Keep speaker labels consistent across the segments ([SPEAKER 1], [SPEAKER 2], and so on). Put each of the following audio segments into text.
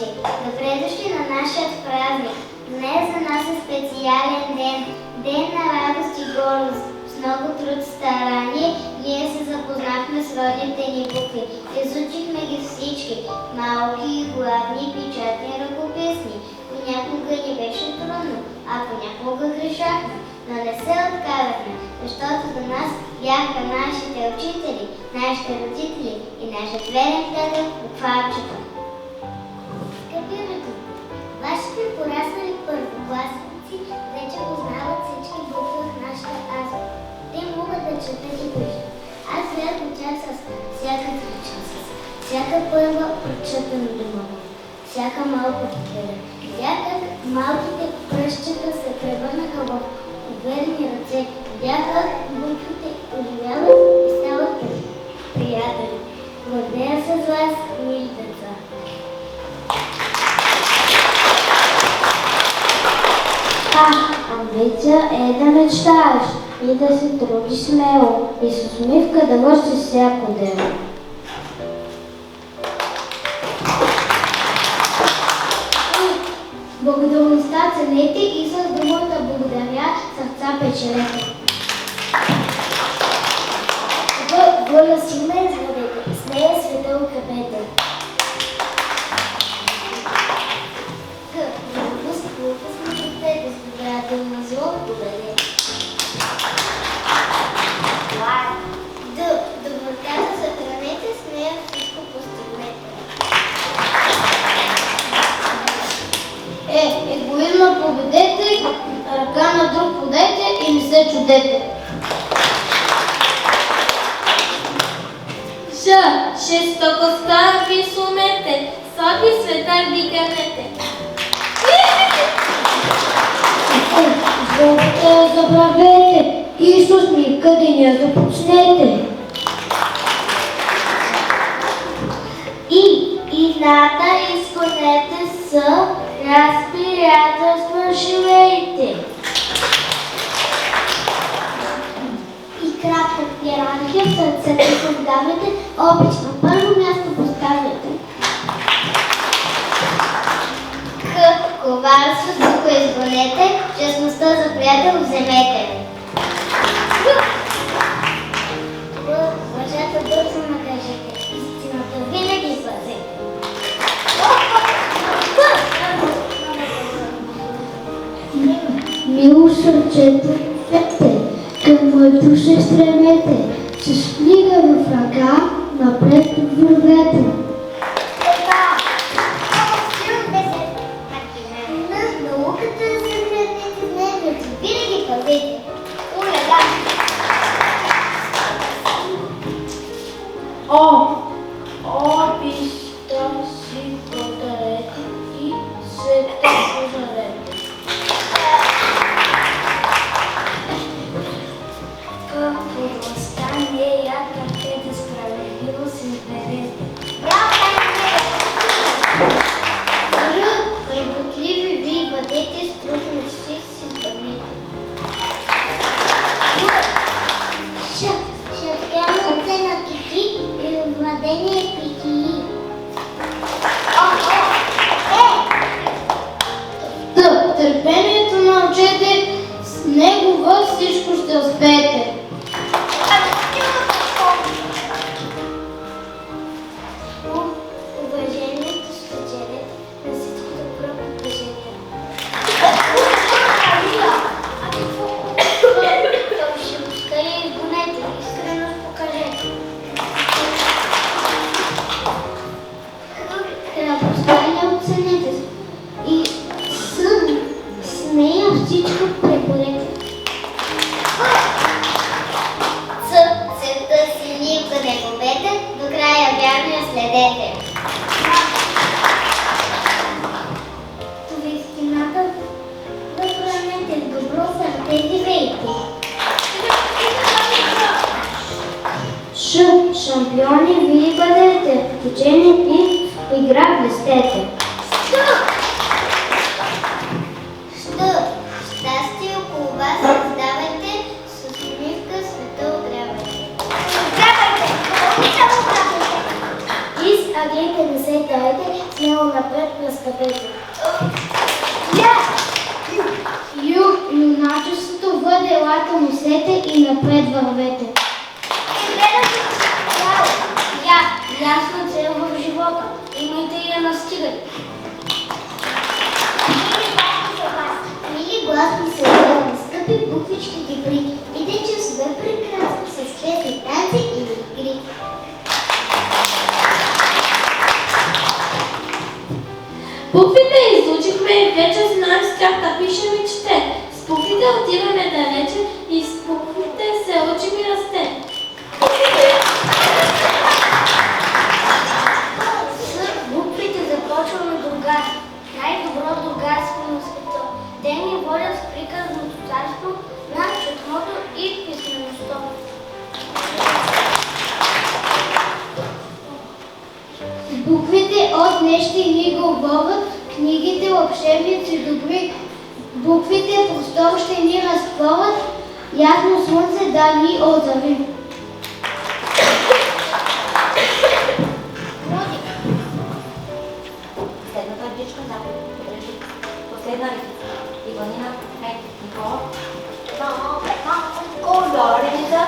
[SPEAKER 1] гости! Добре дошли на нашия празник! Днес за нас е специален ден, ден на радост и гордост. С много труд и старание ние се запознахме с родните ни букви. Изучихме ги всички, малки, гладни, печатни, ръкописни. Понякога ни беше трудно, а понякога грешахме, но не се отказахме, защото за нас бяха нашите учители, нашите родители и нашият верен приятел букварчето. Скъпи родители, вашите пораснали първокласници вече познават всички букви от нашата азбука. Те могат да четат и пишат. Аз гледах от тях с всяка крича, с всяка първа прочетена дума, всяка малка победа. Видях как малките пръстчета се превърнаха в уверени ръце. Видях как буквите оживяват и стават приятели. Гордея се с вас, мили деца.
[SPEAKER 2] Амбиция е да мечтаеш и да се трудиш смело и с усмивка да вършиш всяко дело.
[SPEAKER 1] Благодарността ценете и с думата благодаря сърца печелете. Воля силна изводете, с нея света укрепете. Добротата съхранете, с нея всичко постигнете.
[SPEAKER 2] Егоизма победете, ръка на друг подете и не се чудете.
[SPEAKER 3] Жестокостта ви сумете, слаби света ви гърнете.
[SPEAKER 2] Злобата забравете и с усмивка деня започнете.
[SPEAKER 1] И ната изпълнете с разприятелство живейте. И кратка иерархия в сърцето създавайте, обич на първо място поставяте. Коварството го изгонете, честността за приятел вземете. Лъжата бързо накажете, истината винаги пазете.
[SPEAKER 2] Мило сърчето фете, към моето се стремете, с книга в ръка напред вървете.
[SPEAKER 1] Науката се храните с нервите, винаги пазете. Улега!
[SPEAKER 2] Обичта си подарете и света позарете.
[SPEAKER 1] Като възстание, яка да справедливо се изберете. Работливи ви бъдете, с труд мечти си сбъднете. Шатканата на кики и овладение пики.
[SPEAKER 2] Търпението научете, с него във всичко ще успеете.
[SPEAKER 1] Уважението спечелете, на всичко добро покажете. Фалшивостта я изгонете, искреност покажете. Храбростта я оценете и с нея всичко преборете. Целта си никога не губете, до края вярно я следете. Това истината да хранете, добро сърце живейте.
[SPEAKER 2] Шампиони вие бъдете, учени и в игра блестете.
[SPEAKER 1] Щастие около вас създавайте, с усмивка света огрявайте. И с агенка не се дойде, смело напред през пътека.
[SPEAKER 2] Юначеството въде, елата носете и напред вървете.
[SPEAKER 1] Ясна цел в живота. Имайте я настигане. Мили гласни събрани, скъпи буквички добри, идете в свет прекрасно с песни, танци и игри.
[SPEAKER 3] Буквите изучихме и вече знаем с тях да пишем и четем. С буквите отиваме далече и с буквите се учим и растем.
[SPEAKER 1] С буквите започваме другарство, най-добро другарство на света. Те ни водят в приказното царство на четмото и писмеността.
[SPEAKER 2] Буквите от днешни ни говорят, книгите лъпшевници добри. Буквите простор ще ни разтворят, ясно слънце да ни озари.
[SPEAKER 4] Следната редичка, да, подрежи. Последна редица. Иванина, Никола. Втора редица.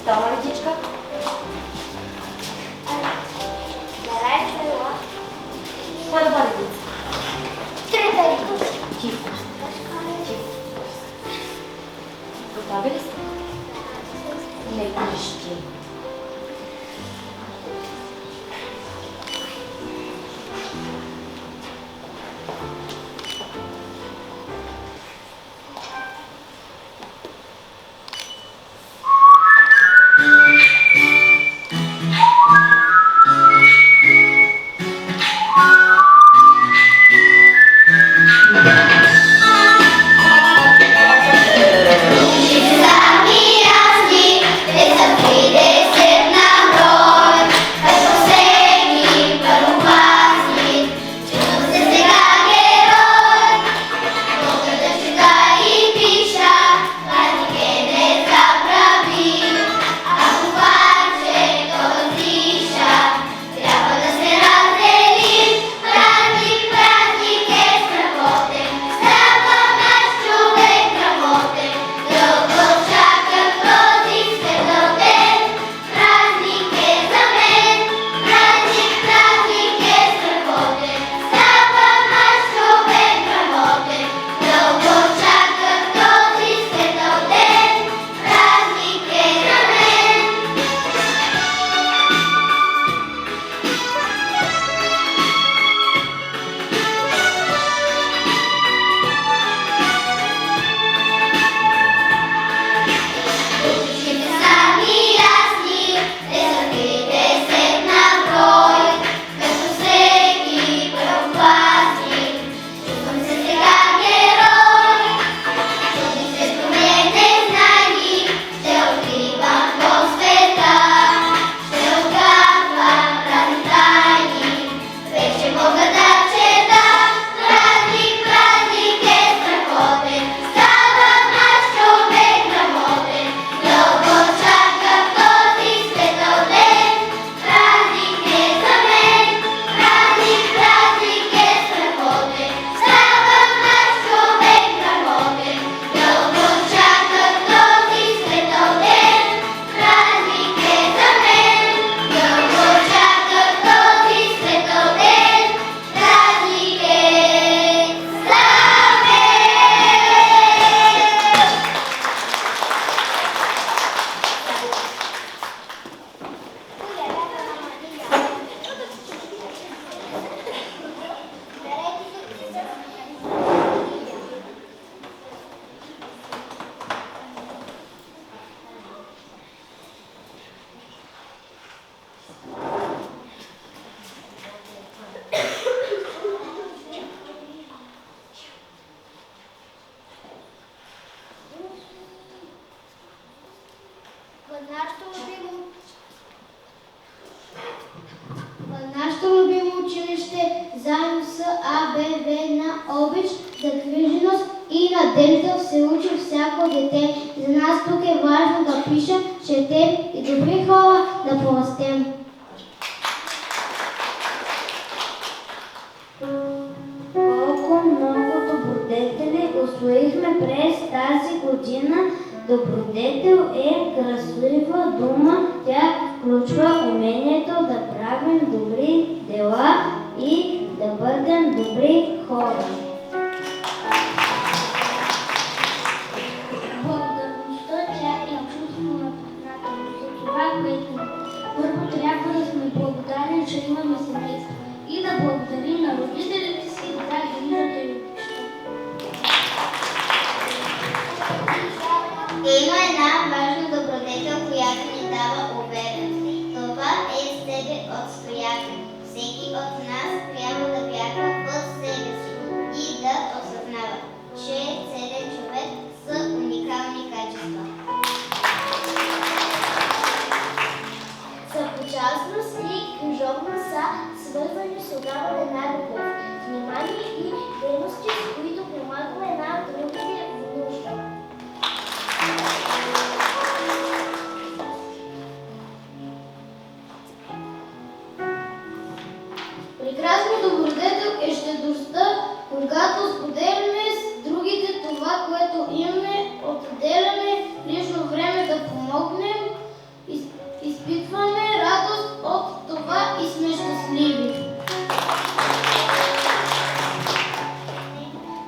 [SPEAKER 4] Втора редичка. Първа редица.
[SPEAKER 1] Трета редица.
[SPEAKER 4] Тихо. Готови ли сте? Не пишете.
[SPEAKER 2] В нашето любимо училище, заедно с АБВ на обич, загриженост и надежда се учи всяко дете. За нас тук е важно да пишем, четем и добри хора да порастем. година. Добродетел е красива дума. Тя включва умението да правим добри дела и да бъдем добри хора. Благодарността тя е чувство на признателност за това, което първо трябва да сме благодарни, че имаме семейство и да благодарим на родителите си за грижата и обичта.
[SPEAKER 1] Има една важна добродетел, която ни дава увереност. Това е себеотстоятелност. Всеки от нас трябва да вярва в себе си и да осъзнава, че целият човек са уникални качества.
[SPEAKER 2] Съпричастност и грижовност са свързани с отдаване на любов, внимание и дейности, с които помагаме една другите в нужда. Прекрасна добродетел е щедростта, когато споделяме с другите това, което имаме, отделяме лично време да помогнем, изпитваме радост от това и сме щастливи.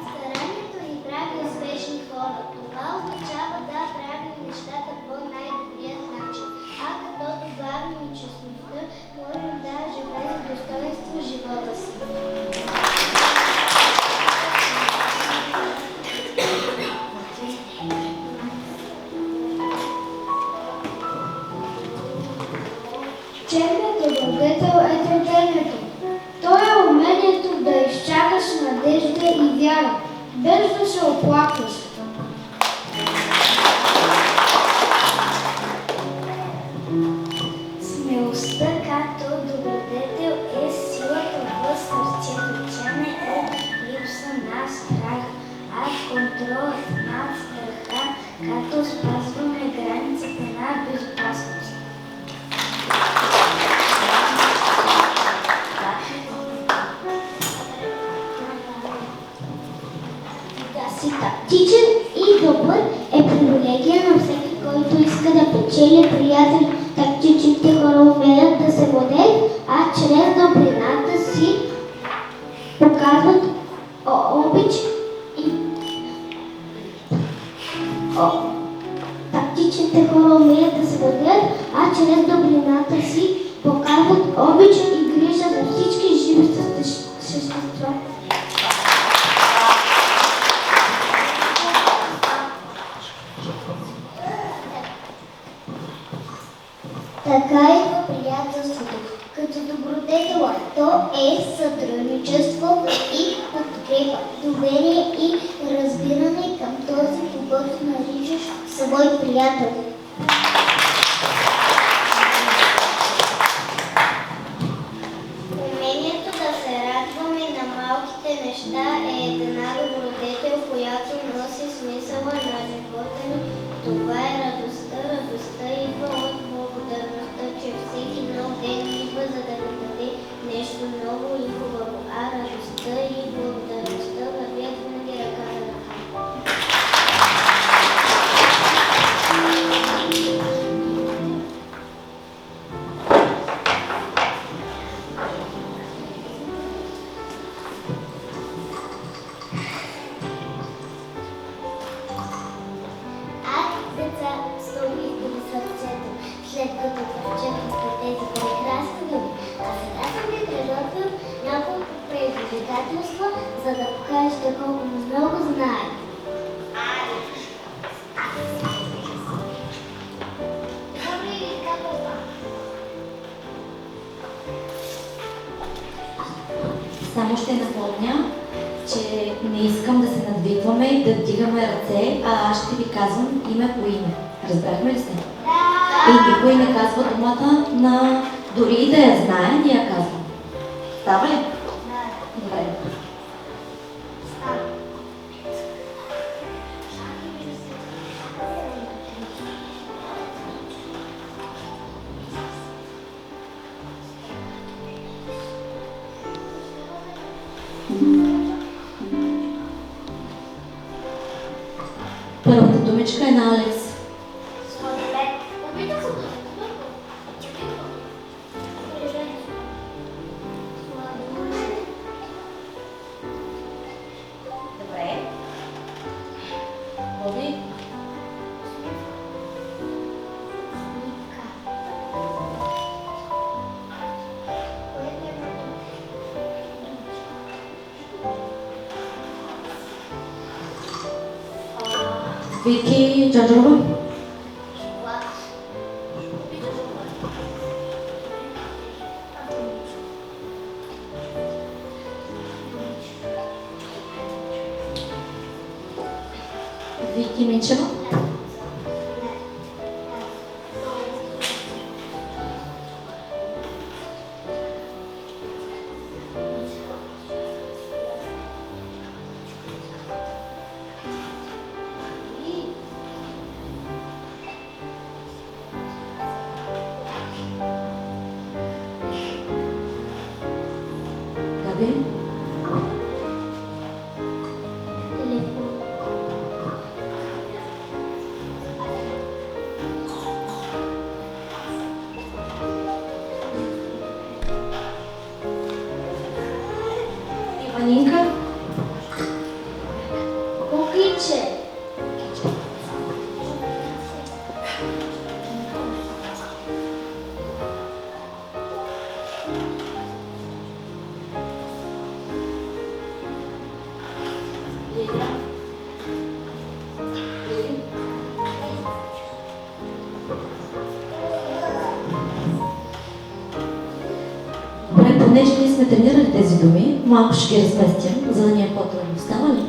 [SPEAKER 1] Старанието ни прави успешни хора. Това означава да правим нещата по най-добрият начин. А като добавим и честността, можем да живеем в достоинство в живота си.
[SPEAKER 2] Черният добродетел е търпението. То е умението да изчакаш надежда и вяра, без да се оплакваш. Смелостта като добродетел е силата в сърцето. Тя не е липса на страх, а контролът над страха, като спазваме границите на безопасност. Да си тактичен и добър е привилегия на всеки, който иска да печели приятели. Тактичните хора умеят да се владеят, а чрез добрината си показват обич и тактичните хора умеят да се владеят, а чрез добрината си показват обич и грижа за всички живи същества.
[SPEAKER 1] Така и в приятелството. Като добродетела, то е сътрудничество и подкрепа, доверие и разбиране към този, когото наричаш свой приятел. Умението да се радваме на малките неща е една добродетел, която носи смисъла на живота ни. Това е радостта. Радостта идва от благодарността, че всеки нов ден идва, за да ни даде нещо ново и хубаво. А радостта и благодарността вървят винаги ръка за ръка. Деца, столбите в сърцето, след като прочетохте тези прекрасни думи. А сега съм ви приготвил няколко предизвикателства, за да покажете колко много знаете.
[SPEAKER 4] Само ще напомня, че не искам да се надвикваме и да вдигаме ръце, а аз ще ви казвам име по име. Разбрахме ли се? И никой не казва думата на... Дори и да я знае, не я казва. Става ли? Добре. Първата дума думичка е на Алекс. Добре. Боби. Вики Джанджарова. Вики Минчева. Габи. Иванинка.
[SPEAKER 2] Кукиче.
[SPEAKER 4] Лилия. Лили. Добре, понеже ние сме тренирали тези думи, малко ще ги разместим, за да ни е по-трудно. Става ли?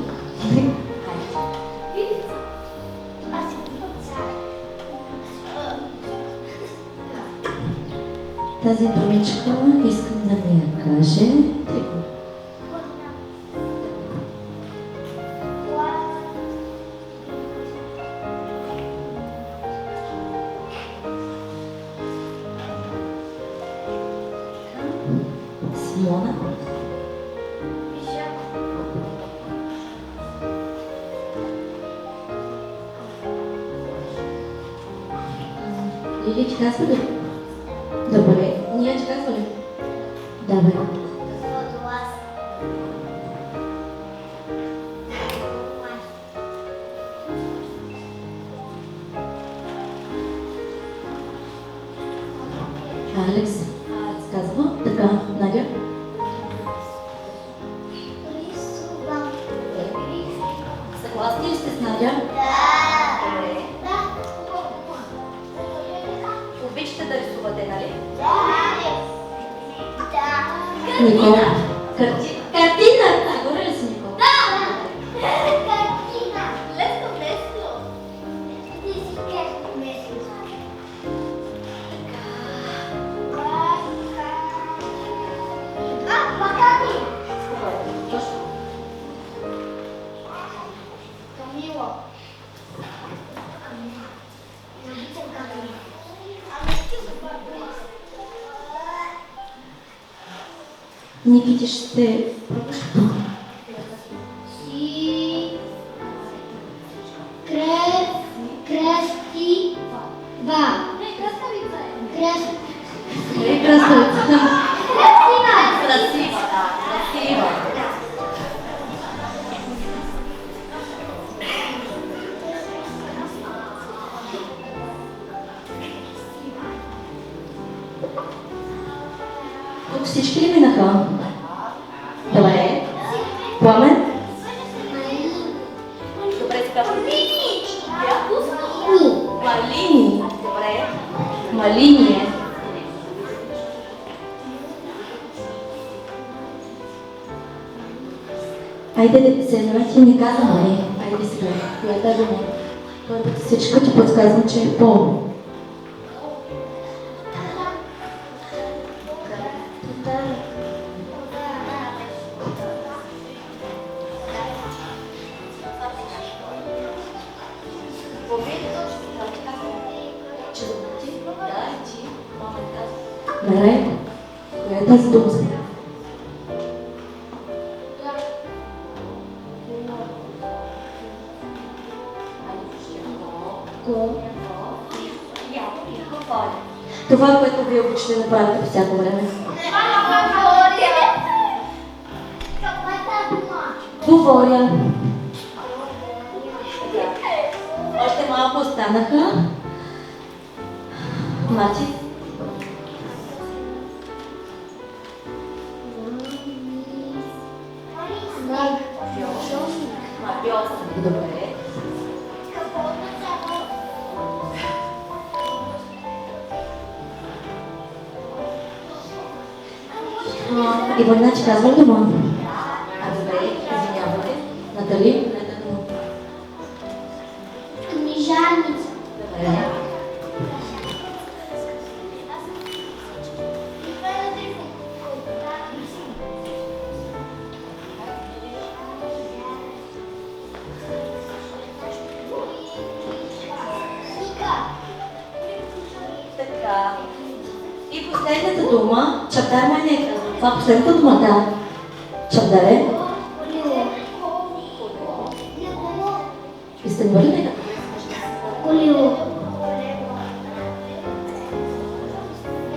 [SPEAKER 4] Тази думичка искам да ми я каже. Трико. Симона. Лили ти казва ли? Добре. Ние ти казва ли? Добре. Алекс. Алекс казва. Така, Надя. Съгласни ли сте с Надя? Добре. Обичате да рисувате, нали? Никола. Картина! Горе ли си, Никола? Никите ще...
[SPEAKER 2] Красти. Ба.
[SPEAKER 3] Красавица е.
[SPEAKER 4] Красавица.
[SPEAKER 2] Красива.
[SPEAKER 4] Красива, да. Красива. Тук всички ли минаха? Добре. Пламен? Добре, сега. Малини. Добре. Малини е. Айде, Селена, ти не каза Мария. Айде сега. Коя да дума? Първата всичка ти подсказвам, че е пол. Мерай, коя е тази дума? Това, което вие обичате да правите по всяко време. Говоря. Още малко останаха. Марти. Добре. Иванина, че казва ли дума? Добре, извинявайте. Натали?
[SPEAKER 2] Книжарница.
[SPEAKER 4] Добре. Така. И последната дума, чабдар май не е. Това е последната дума, да. Чабдар е. Изтънва ли нека?
[SPEAKER 2] Колило.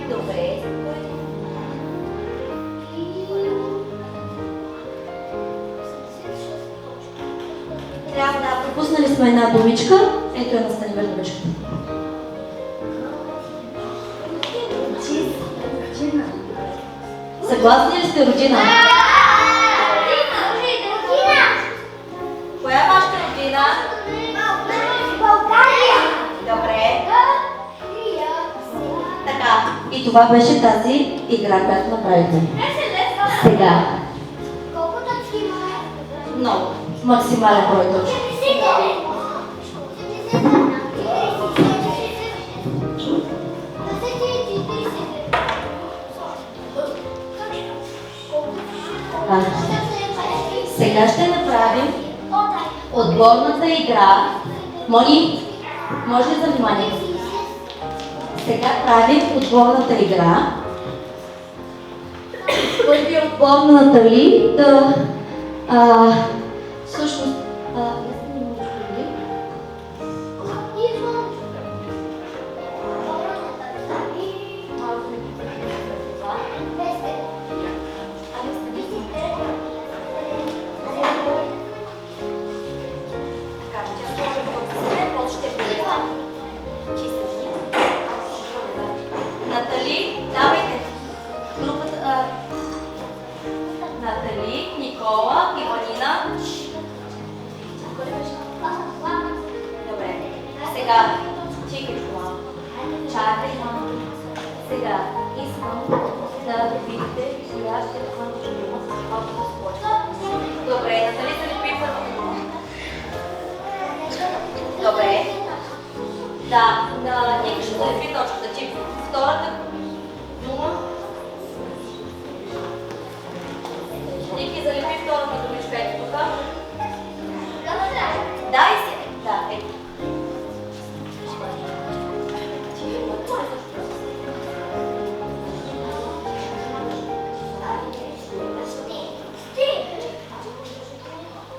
[SPEAKER 4] Добре. Трябва да пропуснали сме една думичка. Ето една Станимир думичка. Съгласни ли сте, родина? Коя е вашата родина? Добре. Така, и това беше тази игра, която направихме. Сега.
[SPEAKER 2] Колко точки има?
[SPEAKER 4] Много. Максимален брой точки. Сега ще направим отборната игра. Мони, може ли за внимание? Сега правим отборната игра. Първи е отбор на Натали да... всъщност... Натали, давайте. Групата... Натали, Никола, Иванина. Добре. Сега, тихичко малко. Чакай малко. Сега, искам да видите, сега ще хвана дума с малко да скочи. Добре, Натали се лепи първата дума. Добре. Да, Ника ще залепи точката. Ти втората дума. Ники, залепи втората думичка. Ето тук. Да, и си. Да, ето.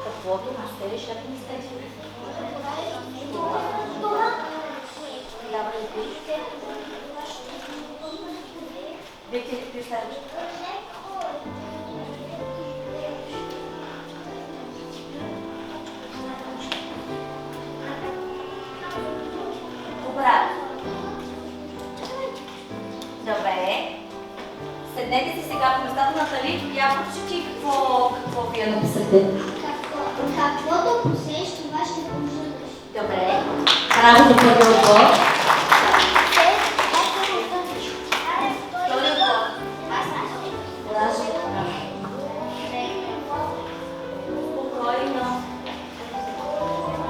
[SPEAKER 4] Каквото не сте, шеф не сте. Вики, ти следваш. Обратно. Добре. Седнете си сега по местата на Натали. Я прочети какво вие написахте.
[SPEAKER 2] Каквото посееш, това ще пожелаш.
[SPEAKER 4] Добре. Браво за първи отбор. Спокойно.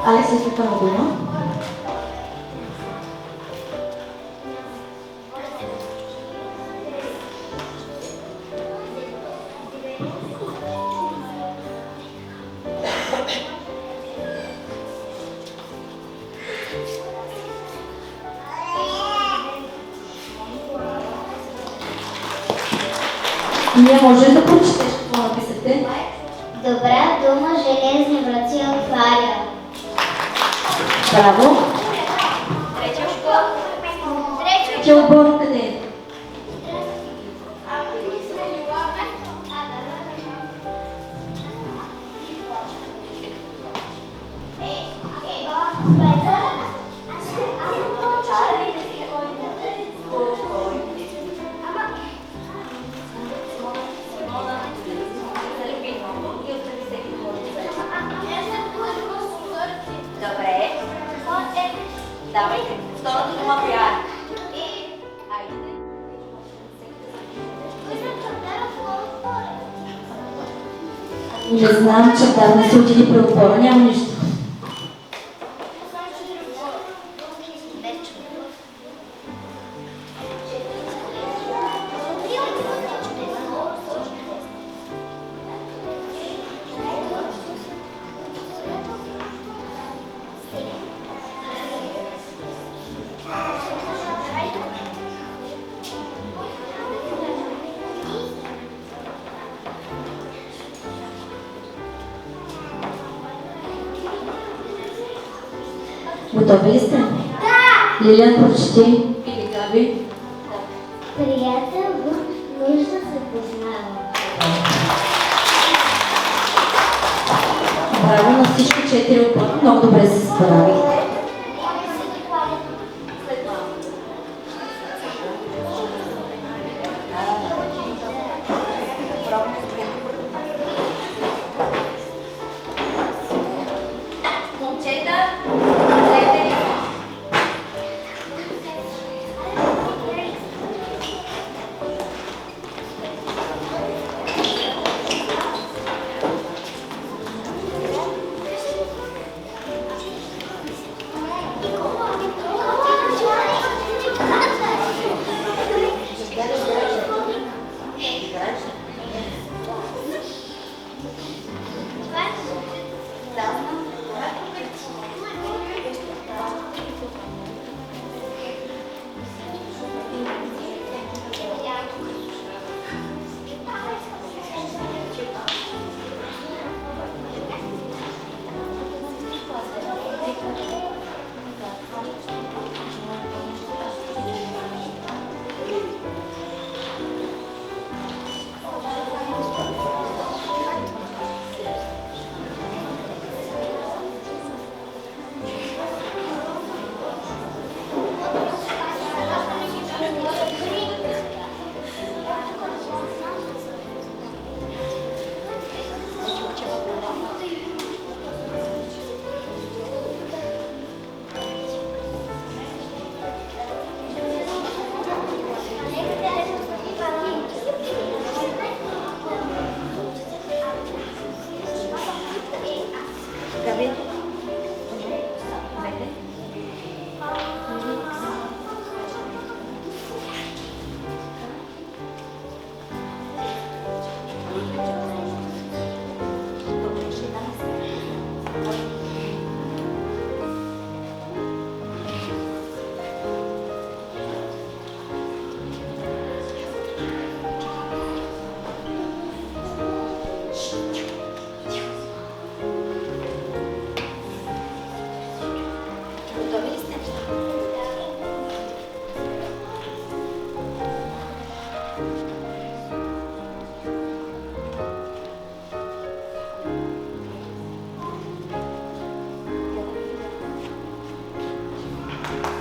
[SPEAKER 4] Алекс, е първа дума. Ние може да прочетеш какво написате.
[SPEAKER 1] Добра дума, железни врати отваря.
[SPEAKER 4] Браво. Добре. Давайте. Втората дума коя е? Айде. Не знам, че давно се учили при опора, няма нищо. Готови ли сте? Да! Лилян, прочети. Или Габи.
[SPEAKER 1] Приятел в нужда се познава.
[SPEAKER 4] Браво на всички 4 опора. Много добре се справихте.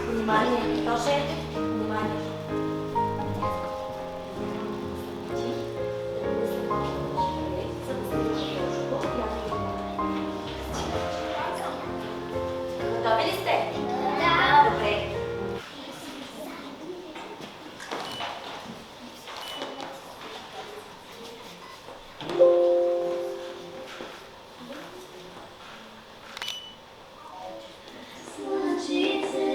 [SPEAKER 4] Внимание, Тоше, внимание. Готови ли сте? Да. Добре.
[SPEAKER 2] Слънчице,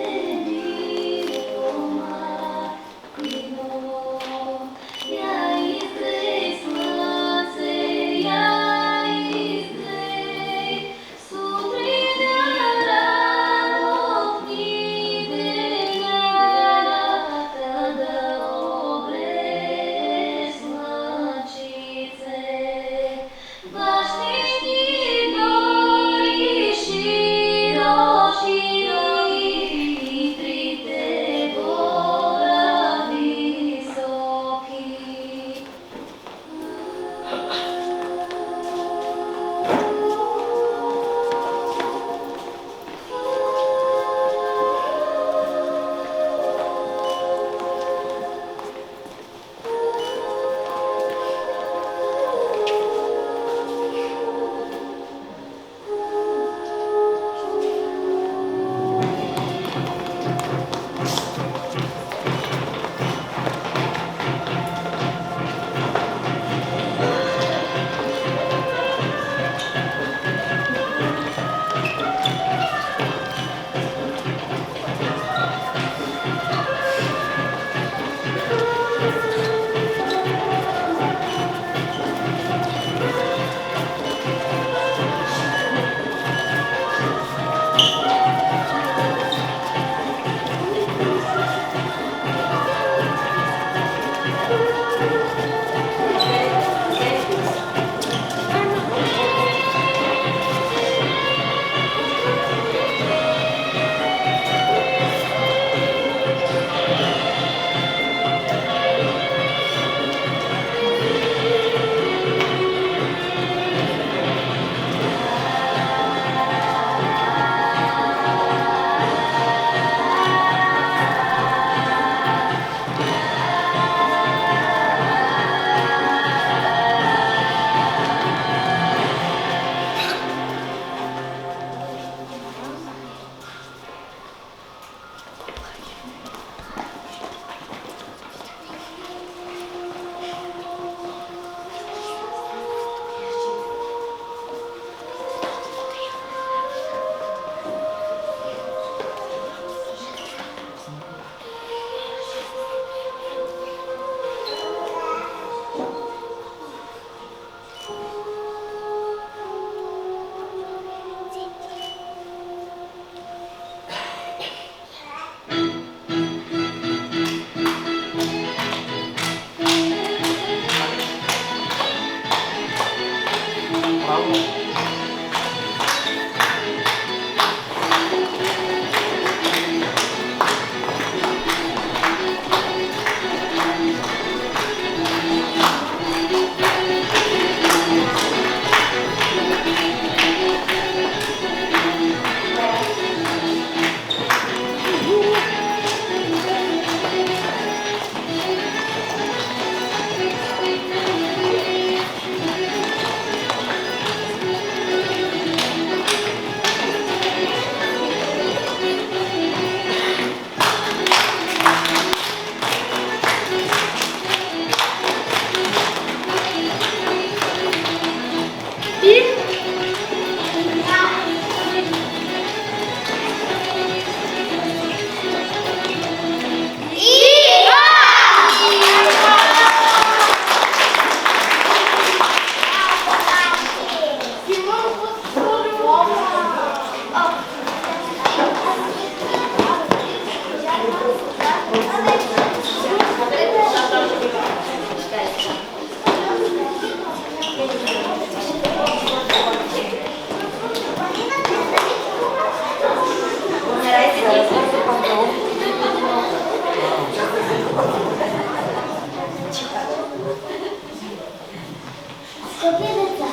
[SPEAKER 1] Скъпи деца,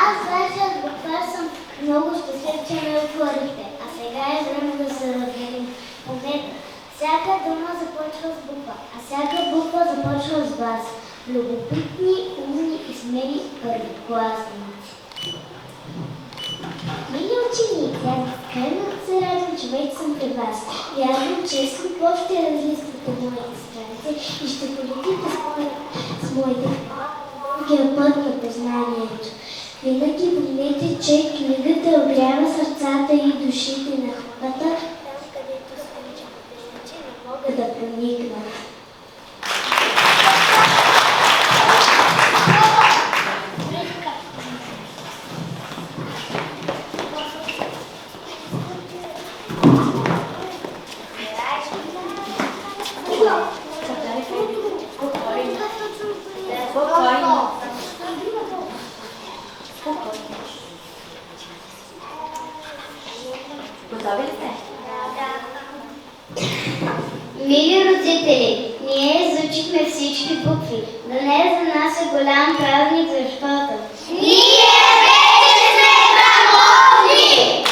[SPEAKER 1] аз вашият буквар съм много щастлив, че ме отворихте, а сега е време да се разделим. Помнете, всяка дума започва с буква, а всяка буква започва с вас. Любопитни, умни и смели първокласници. Мили ученици, аз безкрайно се радвам, че вече съм при вас. Вярвам, че скоро ще разлиствате моите страници и ще полетите с моите път на познанието. Винаги помнете, че книгата обрява сърцата и душите на хората, там където случаите иначе не могат да проникнат.
[SPEAKER 4] Готови ли сте?
[SPEAKER 1] Мили родители, ние изучихме всички букви. Днес за нас е голям празник, защото ние вече сме грамотни!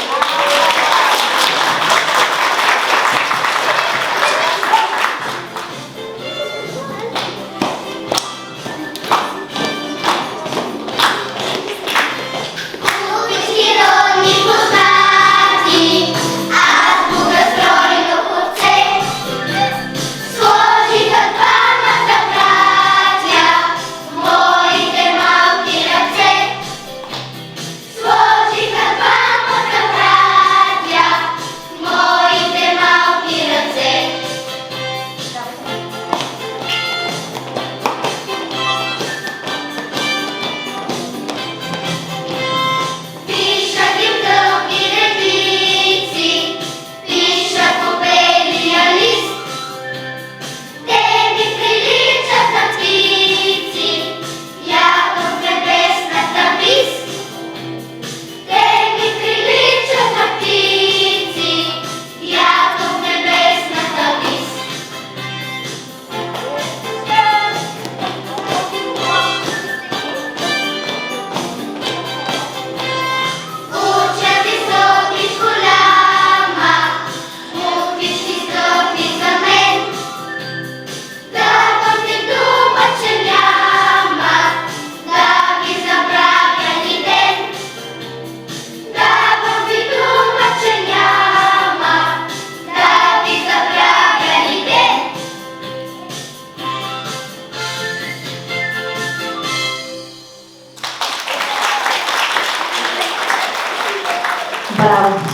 [SPEAKER 4] Браво!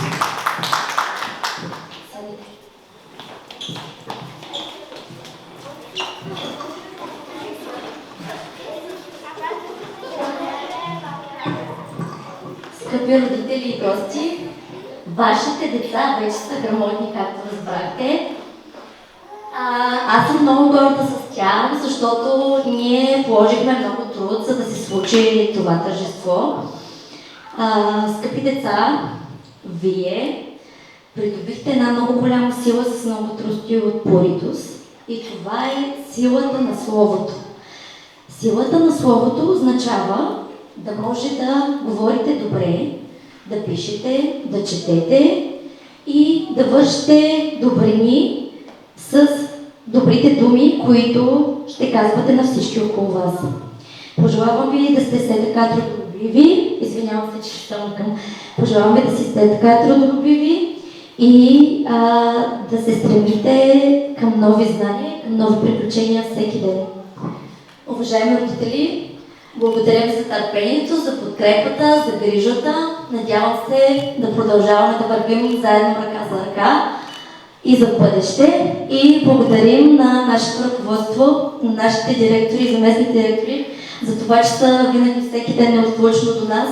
[SPEAKER 4] Скъпи родители и гости, вашите деца вече са грамотни, както разбрахте. Аз съм много горда с тях, защото ние положихме много труд, за да се случи това тържество. Скъпи деца, вие придобихте една много голяма сила с много труд и упоритост. И това е силата на Словото. Силата на Словото означава да може да говорите добре, да пишете, да четете и да вършите добрини с добрите думи, които ще казвате на всички около вас. Пожелавам ви да сте все така трудолюбиви, извинявам се, че ще съм към. Пожелавам ви да си сте така трудолюбиви и да се стремите към нови знания, към нови приключения всеки ден. Уважаеми родители, благодаря ви за търпението, за подкрепата, за грижата. Надявам се да продължаваме да вървим заедно ръка за ръка и за бъдеще. И благодарим на нашето ръководство, на нашите директори и заместни директори за това, че са винаги всеки ден неотлучно до нас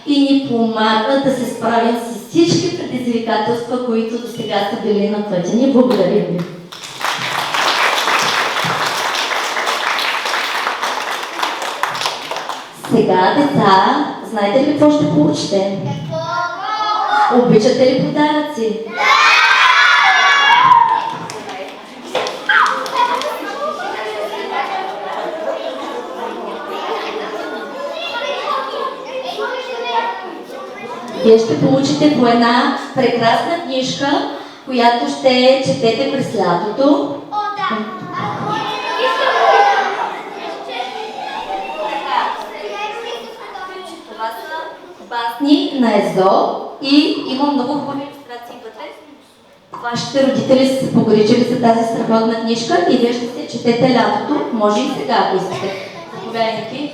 [SPEAKER 4] и ни помагат да се справим с всички предизвикателства, които до сега са били на пътя ни. Благодарим ви! Сега, деца, знаете ли какво ще получите? Обичате ли подаръци? Вие ще получите по една прекрасна книжка, която ще четете през лятото. Това са басни на Езо и има много хубави илюстрации вътре. Вашите родители са се погрижили за тази страхотна книжка и вие ще се четете лятото. Може и сега, ако искате. Заповядайте.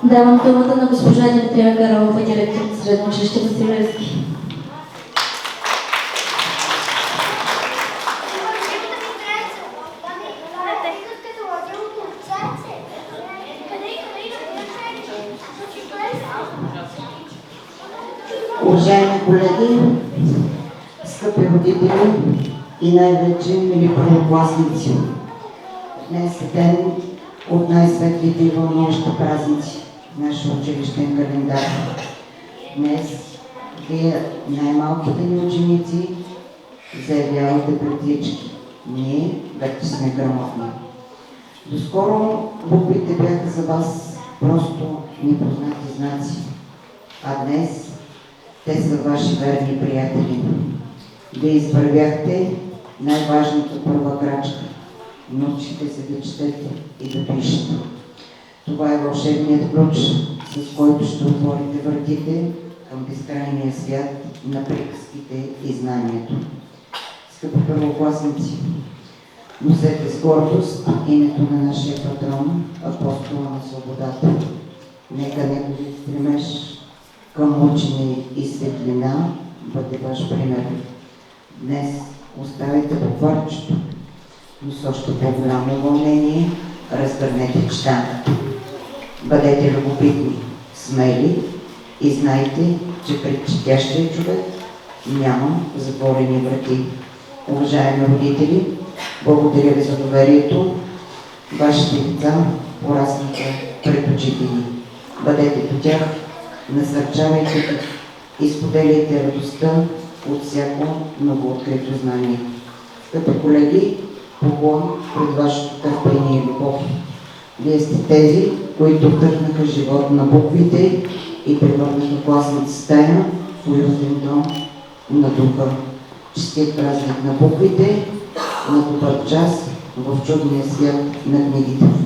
[SPEAKER 4] Давам думата на госпожа Димитрия Караова, директор на Средно училище Васил Левски.
[SPEAKER 5] Уважаеми колеги, скъпи родители и най-вече мили първокласници, днес е ден от най-светлите и вълнуващи празници в нашия училищен календар. Днес вие, най-малките ни ученици, заявявате пред всички: ние вече сме грамотни. Доскоро буквите бяха за вас просто непознати знаци, а днес те са ваши верни приятели. Вие извървяхте най-важната първа крачка. Научите се да четете и да пишете. Това е вълшебният ключ, с който ще отворите вратите към безкрайния свят на приказките и знанието. Скъпи първокласници, носете с гордост името на нашия патрон, апостола на свободата. Нека неговият стремеж към учене и светлина бъде ваш пример. Днес оставайте букварчето, но с още по-голямо вълнение разгърнете читането. Бъдете любопитни, смели и знайте, че пред четящия човек няма затворени врати. Уважаеми родители, благодаря ви за доверието. Вашите деца пораснаха пред очите ни. Бъдете по тях, насърчавайте ги и споделяйте радостта от всяко много открито знание. Скъпи колеги, поклон пред вашето търпение и любов. Вие сте тези, които вдъхнаха живот на буквите и превърнаха класната стая в уютен дом на духа. Честит празник на буквите, на добър час в чудния свят на книгите.